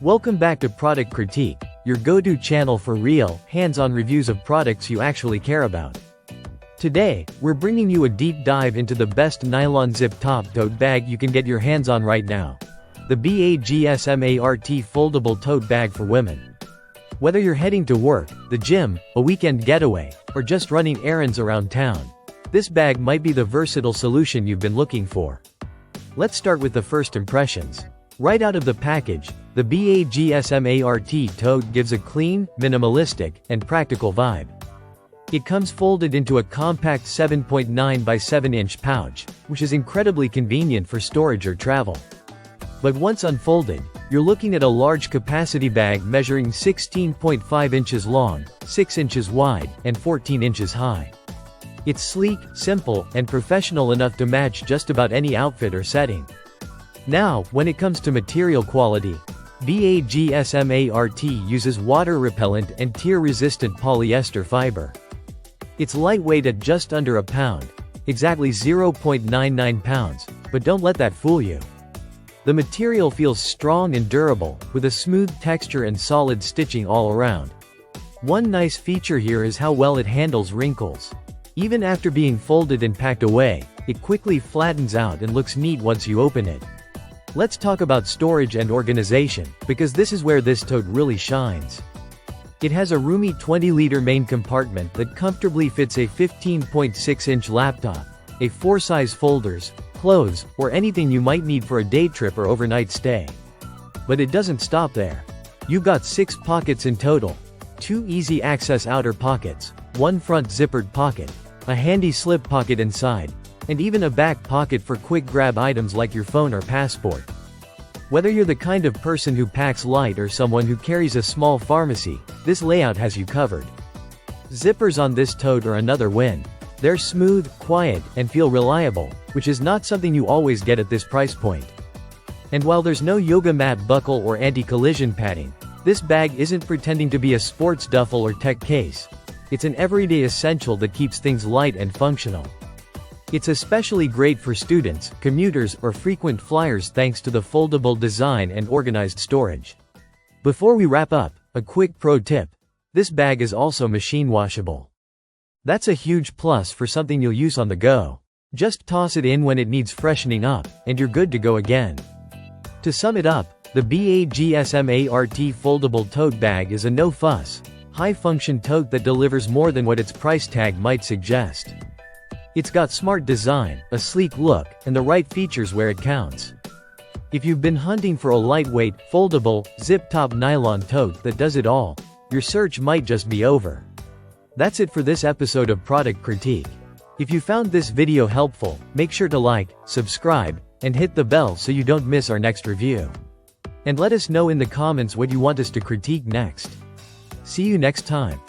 Welcome back to Product Critique, your go-to channel for real, hands-on reviews of products you actually care about. Today, we're bringing you a deep dive into the best nylon zip-top tote bag you can get your hands on right now. The BAGSMART Foldable Tote Bag for Women. Whether you're heading to work, the gym, a weekend getaway, or just running errands around town, this bag might be the versatile solution you've been looking for. Let's start with the first impressions. Right out of the package, the BAGSMART Tote gives a clean, minimalistic, and practical vibe. It comes folded into a compact 7.9 by 7-inch pouch, which is incredibly convenient for storage or travel. But once unfolded, you're looking at a large capacity bag measuring 16.5 inches long, 6 inches wide, and 14 inches high. It's sleek, simple, and professional enough to match just about any outfit or setting. Now, when it comes to material quality, BAGSMART uses water-repellent and tear-resistant polyester fiber. It's lightweight at just under a pound, exactly 0.99 pounds, but don't let that fool you. The material feels strong and durable, with a smooth texture and solid stitching all around. One nice feature here is how well it handles wrinkles. Even after being folded and packed away, it quickly flattens out and looks neat once you open it. Let's talk about storage and organization, because this is where this tote really shines. It has a roomy 20-liter main compartment that comfortably fits a 15.6-inch laptop, a 4-size folders, clothes, or anything you might need for a day trip or overnight stay. But it doesn't stop there. You've got 6 pockets in total, 2 easy-access outer pockets, 1 front zippered pocket, a handy slip pocket inside, and even a back pocket for quick grab items like your phone or passport. Whether you're the kind of person who packs light or someone who carries a small pharmacy, this layout has you covered. Zippers on this tote are another win. They're smooth, quiet, and feel reliable, which is not something you always get at this price point. And while there's no yoga mat buckle or anti-collision padding, this bag isn't pretending to be a sports duffel or tech case. It's an everyday essential that keeps things light and functional. It's especially great for students, commuters, or frequent flyers thanks to the foldable design and organized storage. Before we wrap up, a quick pro tip. This bag is also machine washable. That's a huge plus for something you'll use on the go. Just toss it in when it needs freshening up, and you're good to go again. To sum it up, the BAGSMART Foldable Tote Bag is a no-fuss, high-function tote that delivers more than what its price tag might suggest. It's got smart design, a sleek look, and the right features where it counts. If you've been hunting for a lightweight, foldable, zip-top nylon tote that does it all, your search might just be over. That's it for this episode of Product Critique. If you found this video helpful, make sure to like, subscribe, and hit the bell so you don't miss our next review. And let us know in the comments what you want us to critique next. See you next time.